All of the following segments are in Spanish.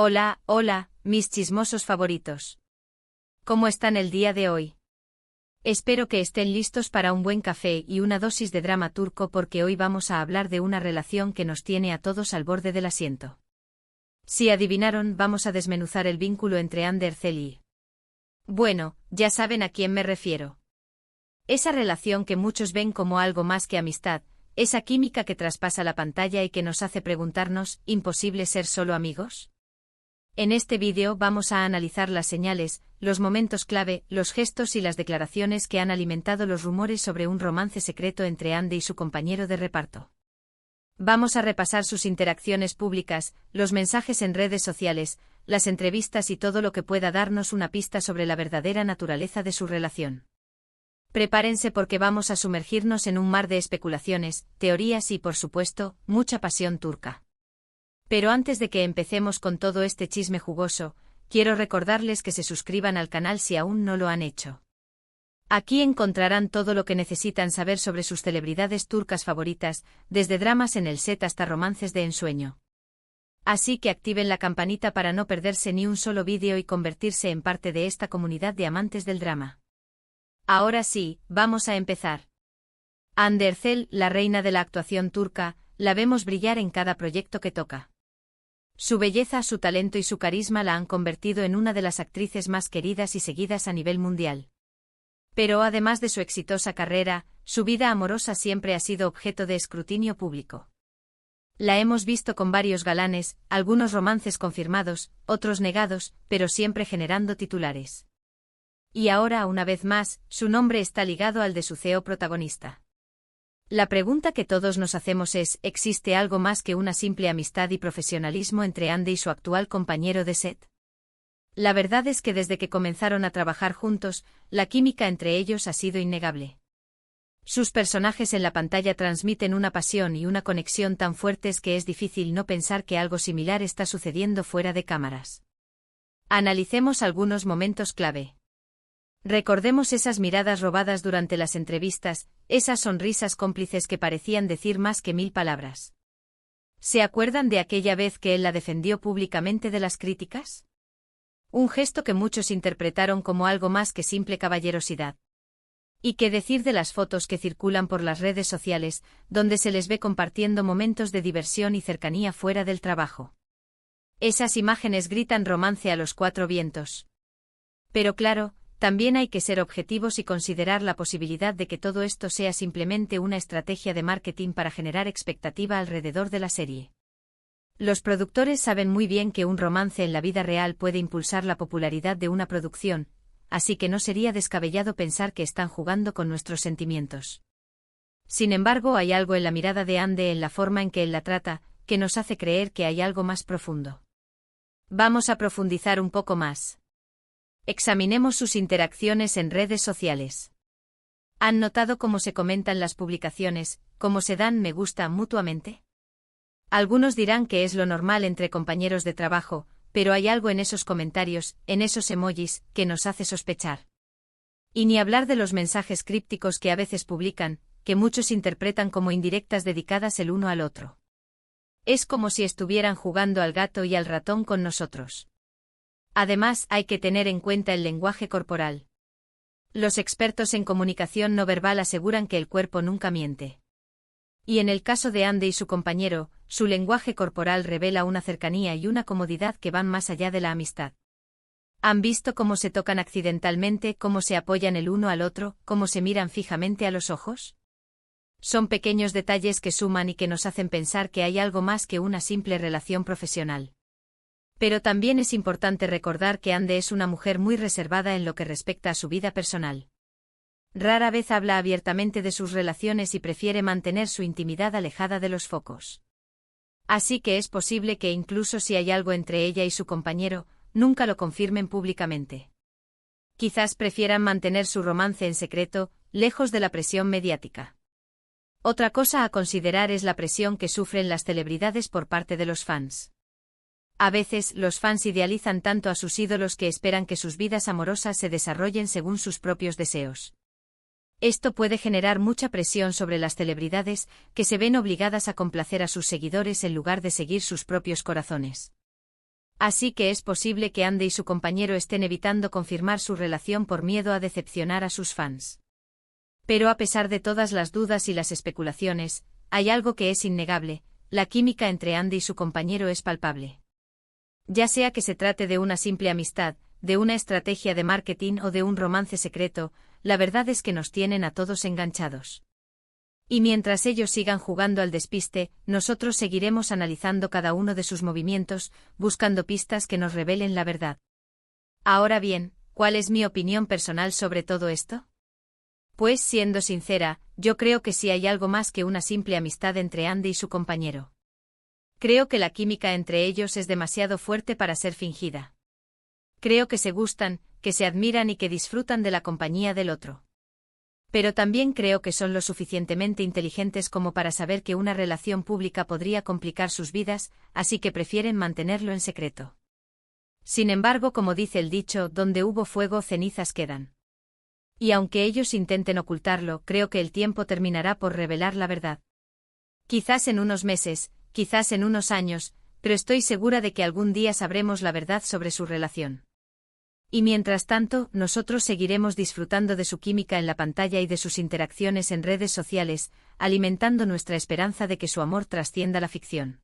Hola, hola, mis chismosos favoritos. ¿Cómo están el día de hoy? Espero que estén listos para un buen café y una dosis de drama turco porque hoy vamos a hablar de una relación que nos tiene a todos al borde del asiento. Si adivinaron, vamos a desmenuzar el vínculo entre Hande Erçel y... Bueno, ya saben a quién me refiero. Esa relación que muchos ven como algo más que amistad, esa química que traspasa la pantalla y que nos hace preguntarnos, ¿imposible ser solo amigos? En este vídeo vamos a analizar las señales, los momentos clave, los gestos y las declaraciones que han alimentado los rumores sobre un romance secreto entre Hande y su compañero de reparto. Vamos a repasar sus interacciones públicas, los mensajes en redes sociales, las entrevistas y todo lo que pueda darnos una pista sobre la verdadera naturaleza de su relación. Prepárense porque vamos a sumergirnos en un mar de especulaciones, teorías y, por supuesto, mucha pasión turca. Pero antes de que empecemos con todo este chisme jugoso, quiero recordarles que se suscriban al canal si aún no lo han hecho. Aquí encontrarán todo lo que necesitan saber sobre sus celebridades turcas favoritas, desde dramas en el set hasta romances de ensueño. Así que activen la campanita para no perderse ni un solo vídeo y convertirse en parte de esta comunidad de amantes del drama. Ahora sí, vamos a empezar. Hande Erçel, la reina de la actuación turca, la vemos brillar en cada proyecto que toca. Su belleza, su talento y su carisma la han convertido en una de las actrices más queridas y seguidas a nivel mundial. Pero además de su exitosa carrera, su vida amorosa siempre ha sido objeto de escrutinio público. La hemos visto con varios galanes, algunos romances confirmados, otros negados, pero siempre generando titulares. Y ahora, una vez más, su nombre está ligado al de su CEO protagonista. La pregunta que todos nos hacemos es, ¿existe algo más que una simple amistad y profesionalismo entre Hande y su actual compañero de set? La verdad es que desde que comenzaron a trabajar juntos, la química entre ellos ha sido innegable. Sus personajes en la pantalla transmiten una pasión y una conexión tan fuertes que es difícil no pensar que algo similar está sucediendo fuera de cámaras. Analicemos algunos momentos clave. Recordemos esas miradas robadas durante las entrevistas, esas sonrisas cómplices que parecían decir más que 1000 palabras. ¿Se acuerdan de aquella vez que él la defendió públicamente de las críticas? Un gesto que muchos interpretaron como algo más que simple caballerosidad. ¿Y qué decir de las fotos que circulan por las redes sociales, donde se les ve compartiendo momentos de diversión y cercanía fuera del trabajo? Esas imágenes gritan romance a los 4 vientos. Pero claro, también hay que ser objetivos y considerar la posibilidad de que todo esto sea simplemente una estrategia de marketing para generar expectativa alrededor de la serie. Los productores saben muy bien que un romance en la vida real puede impulsar la popularidad de una producción, así que no sería descabellado pensar que están jugando con nuestros sentimientos. Sin embargo, hay algo en la mirada de Hande, en la forma en que él la trata, que nos hace creer que hay algo más profundo. Vamos a profundizar un poco más. Examinemos sus interacciones en redes sociales. ¿Han notado cómo se comentan las publicaciones, cómo se dan me gusta mutuamente? Algunos dirán que es lo normal entre compañeros de trabajo, pero hay algo en esos comentarios, en esos emojis, que nos hace sospechar. Y ni hablar de los mensajes crípticos que a veces publican, que muchos interpretan como indirectas dedicadas el uno al otro. Es como si estuvieran jugando al gato y al ratón con nosotros. Además, hay que tener en cuenta el lenguaje corporal. Los expertos en comunicación no verbal aseguran que el cuerpo nunca miente. Y en el caso de Hande y su compañero, su lenguaje corporal revela una cercanía y una comodidad que van más allá de la amistad. ¿Han visto cómo se tocan accidentalmente, cómo se apoyan el uno al otro, cómo se miran fijamente a los ojos? Son pequeños detalles que suman y que nos hacen pensar que hay algo más que una simple relación profesional. Pero también es importante recordar que Hande es una mujer muy reservada en lo que respecta a su vida personal. Rara vez habla abiertamente de sus relaciones y prefiere mantener su intimidad alejada de los focos. Así que es posible que incluso si hay algo entre ella y su compañero, nunca lo confirmen públicamente. Quizás prefieran mantener su romance en secreto, lejos de la presión mediática. Otra cosa a considerar es la presión que sufren las celebridades por parte de los fans. A veces, los fans idealizan tanto a sus ídolos que esperan que sus vidas amorosas se desarrollen según sus propios deseos. Esto puede generar mucha presión sobre las celebridades, que se ven obligadas a complacer a sus seguidores en lugar de seguir sus propios corazones. Así que es posible que Andy y su compañero estén evitando confirmar su relación por miedo a decepcionar a sus fans. Pero a pesar de todas las dudas y las especulaciones, hay algo que es innegable: la química entre Andy y su compañero es palpable. Ya sea que se trate de una simple amistad, de una estrategia de marketing o de un romance secreto, la verdad es que nos tienen a todos enganchados. Y mientras ellos sigan jugando al despiste, nosotros seguiremos analizando cada uno de sus movimientos, buscando pistas que nos revelen la verdad. Ahora bien, ¿cuál es mi opinión personal sobre todo esto? Pues, siendo sincera, yo creo que sí hay algo más que una simple amistad entre Andy y su compañero. Creo que la química entre ellos es demasiado fuerte para ser fingida. Creo que se gustan, que se admiran y que disfrutan de la compañía del otro. Pero también creo que son lo suficientemente inteligentes como para saber que una relación pública podría complicar sus vidas, así que prefieren mantenerlo en secreto. Sin embargo, como dice el dicho, donde hubo fuego, cenizas quedan. Y aunque ellos intenten ocultarlo, creo que el tiempo terminará por revelar la verdad. Quizás en unos meses, quizás en unos años, pero estoy segura de que algún día sabremos la verdad sobre su relación. Y mientras tanto, nosotros seguiremos disfrutando de su química en la pantalla y de sus interacciones en redes sociales, alimentando nuestra esperanza de que su amor trascienda la ficción.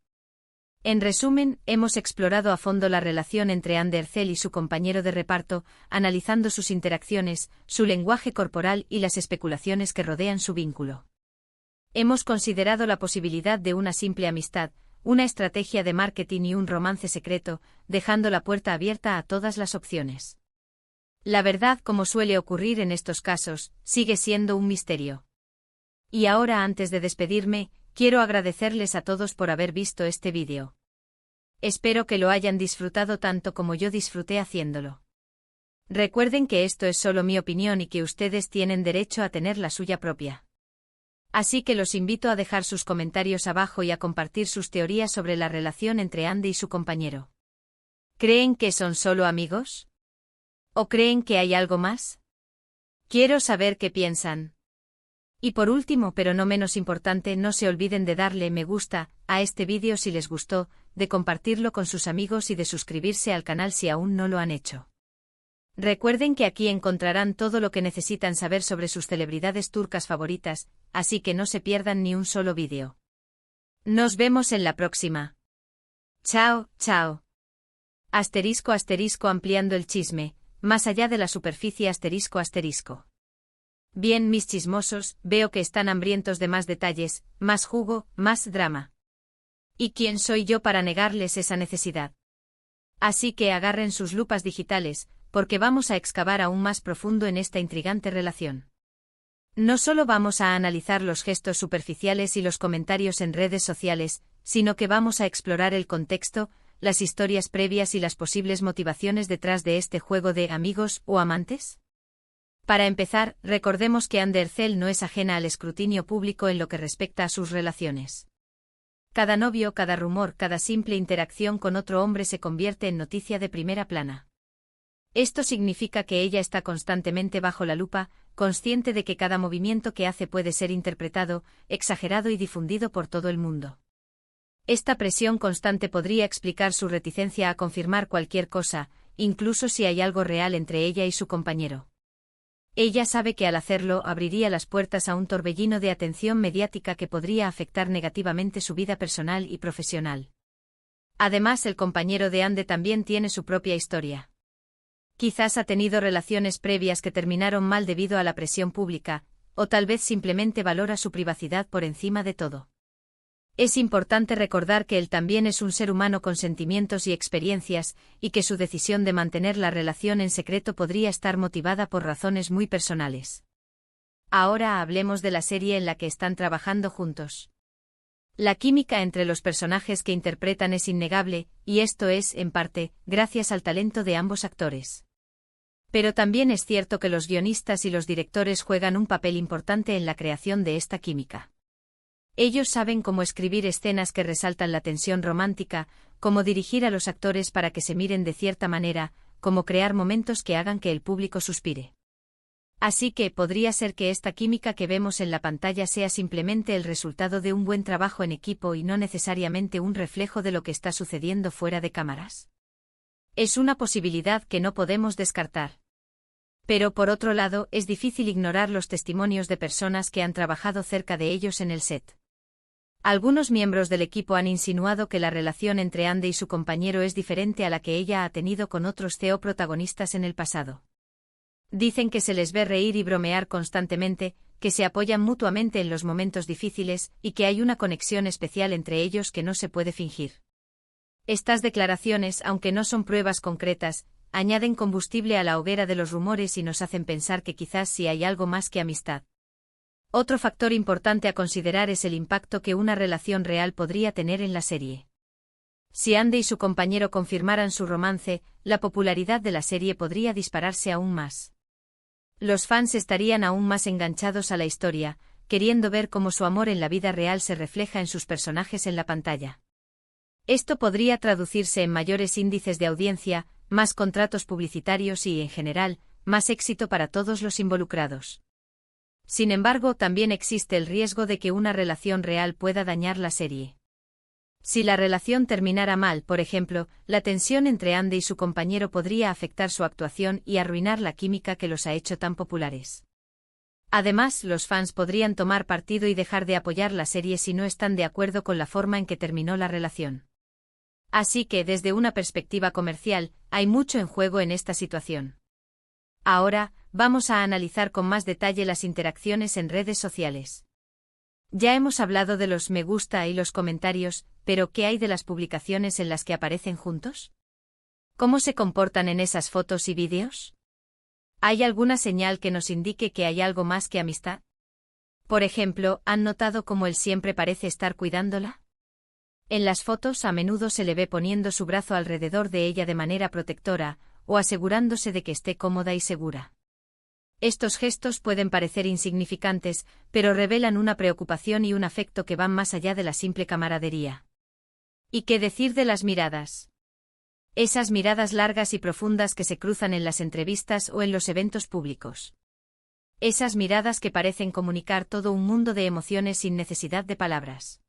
En resumen, hemos explorado a fondo la relación entre Andy Ercel y su compañero de reparto, analizando sus interacciones, su lenguaje corporal y las especulaciones que rodean su vínculo. Hemos considerado la posibilidad de una simple amistad, una estrategia de marketing y un romance secreto, dejando la puerta abierta a todas las opciones. La verdad, como suele ocurrir en estos casos, sigue siendo un misterio. Y ahora, antes de despedirme, quiero agradecerles a todos por haber visto este vídeo. Espero que lo hayan disfrutado tanto como yo disfruté haciéndolo. Recuerden que esto es solo mi opinión y que ustedes tienen derecho a tener la suya propia. Así que los invito a dejar sus comentarios abajo y a compartir sus teorías sobre la relación entre Andy y su compañero. ¿Creen que son solo amigos? ¿O creen que hay algo más? Quiero saber qué piensan. Y por último, pero no menos importante, no se olviden de darle me gusta a este vídeo si les gustó, de compartirlo con sus amigos y de suscribirse al canal si aún no lo han hecho. Recuerden que aquí encontrarán todo lo que necesitan saber sobre sus celebridades turcas favoritas, así que no se pierdan ni un solo vídeo. Nos vemos en la próxima. Chao, chao. Asterisco asterisco ampliando el chisme, más allá de la superficie asterisco asterisco. Bien, mis chismosos, veo que están hambrientos de más detalles, más jugo, más drama. ¿Y quién soy yo para negarles esa necesidad? Así que agarren sus lupas digitales, porque vamos a excavar aún más profundo en esta intrigante relación. No solo vamos a analizar los gestos superficiales y los comentarios en redes sociales, sino que vamos a explorar el contexto, las historias previas y las posibles motivaciones detrás de este juego de amigos o amantes. Para empezar, recordemos que Andy Ercel no es ajena al escrutinio público en lo que respecta a sus relaciones. Cada novio, cada rumor, cada simple interacción con otro hombre se convierte en noticia de primera plana. Esto significa que ella está constantemente bajo la lupa, consciente de que cada movimiento que hace puede ser interpretado, exagerado y difundido por todo el mundo. Esta presión constante podría explicar su reticencia a confirmar cualquier cosa, incluso si hay algo real entre ella y su compañero. Ella sabe que al hacerlo abriría las puertas a un torbellino de atención mediática que podría afectar negativamente su vida personal y profesional. Además, el compañero de Andy también tiene su propia historia. Quizás ha tenido relaciones previas que terminaron mal debido a la presión pública, o tal vez simplemente valora su privacidad por encima de todo. Es importante recordar que él también es un ser humano con sentimientos y experiencias, y que su decisión de mantener la relación en secreto podría estar motivada por razones muy personales. Ahora hablemos de la serie en la que están trabajando juntos. La química entre los personajes que interpretan es innegable, y esto es, en parte, gracias al talento de ambos actores. Pero también es cierto que los guionistas y los directores juegan un papel importante en la creación de esta química. Ellos saben cómo escribir escenas que resaltan la tensión romántica, cómo dirigir a los actores para que se miren de cierta manera, cómo crear momentos que hagan que el público suspire. Así que podría ser que esta química que vemos en la pantalla sea simplemente el resultado de un buen trabajo en equipo y no necesariamente un reflejo de lo que está sucediendo fuera de cámaras. Es una posibilidad que no podemos descartar. Pero por otro lado, es difícil ignorar los testimonios de personas que han trabajado cerca de ellos en el set. Algunos miembros del equipo han insinuado que la relación entre Andy y su compañero es diferente a la que ella ha tenido con otros CEO protagonistas en el pasado. Dicen que se les ve reír y bromear constantemente, que se apoyan mutuamente en los momentos difíciles y que hay una conexión especial entre ellos que no se puede fingir. Estas declaraciones, aunque no son pruebas concretas, añaden combustible a la hoguera de los rumores y nos hacen pensar que quizás sí hay algo más que amistad. Otro factor importante a considerar es el impacto que una relación real podría tener en la serie. Si Andy y su compañero confirmaran su romance, la popularidad de la serie podría dispararse aún más. Los fans estarían aún más enganchados a la historia, queriendo ver cómo su amor en la vida real se refleja en sus personajes en la pantalla. Esto podría traducirse en mayores índices de audiencia, más contratos publicitarios y, en general, más éxito para todos los involucrados. Sin embargo, también existe el riesgo de que una relación real pueda dañar la serie. Si la relación terminara mal, por ejemplo, la tensión entre Andy y su compañero podría afectar su actuación y arruinar la química que los ha hecho tan populares. Además, los fans podrían tomar partido y dejar de apoyar la serie si no están de acuerdo con la forma en que terminó la relación. Así que, desde una perspectiva comercial, hay mucho en juego en esta situación. Ahora, vamos a analizar con más detalle las interacciones en redes sociales. Ya hemos hablado de los me gusta y los comentarios, pero ¿qué hay de las publicaciones en las que aparecen juntos? ¿Cómo se comportan en esas fotos y vídeos? ¿Hay alguna señal que nos indique que hay algo más que amistad? Por ejemplo, ¿han notado cómo él siempre parece estar cuidándola? En las fotos a menudo se le ve poniendo su brazo alrededor de ella de manera protectora, o asegurándose de que esté cómoda y segura. Estos gestos pueden parecer insignificantes, pero revelan una preocupación y un afecto que van más allá de la simple camaradería. ¿Y qué decir de las miradas? Esas miradas largas y profundas que se cruzan en las entrevistas o en los eventos públicos. Esas miradas que parecen comunicar todo un mundo de emociones sin necesidad de palabras.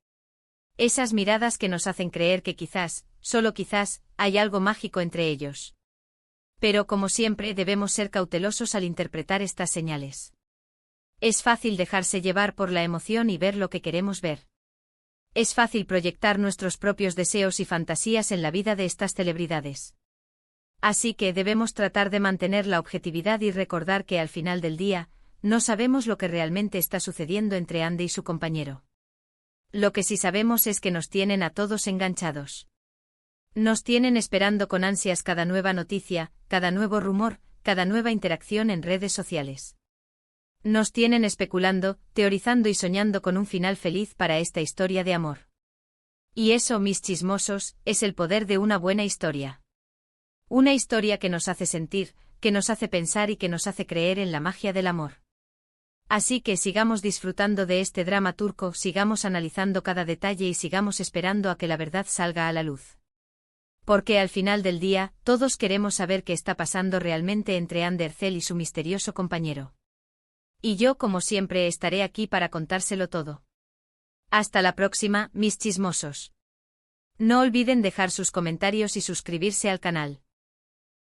Esas miradas que nos hacen creer que quizás, solo quizás, hay algo mágico entre ellos. Pero como siempre debemos ser cautelosos al interpretar estas señales. Es fácil dejarse llevar por la emoción y ver lo que queremos ver. Es fácil proyectar nuestros propios deseos y fantasías en la vida de estas celebridades. Así que debemos tratar de mantener la objetividad y recordar que al final del día, no sabemos lo que realmente está sucediendo entre Andy y su compañero. Lo que sí sabemos es que nos tienen a todos enganchados. Nos tienen esperando con ansias cada nueva noticia, cada nuevo rumor, cada nueva interacción en redes sociales. Nos tienen especulando, teorizando y soñando con un final feliz para esta historia de amor. Y eso, mis chismosos, es el poder de una buena historia. Una historia que nos hace sentir, que nos hace pensar y que nos hace creer en la magia del amor. Así que sigamos disfrutando de este drama turco, sigamos analizando cada detalle y sigamos esperando a que la verdad salga a la luz. Porque al final del día, todos queremos saber qué está pasando realmente entre Andercel y su misterioso compañero. Y yo, como siempre, estaré aquí para contárselo todo. Hasta la próxima, mis chismosos. No olviden dejar sus comentarios y suscribirse al canal.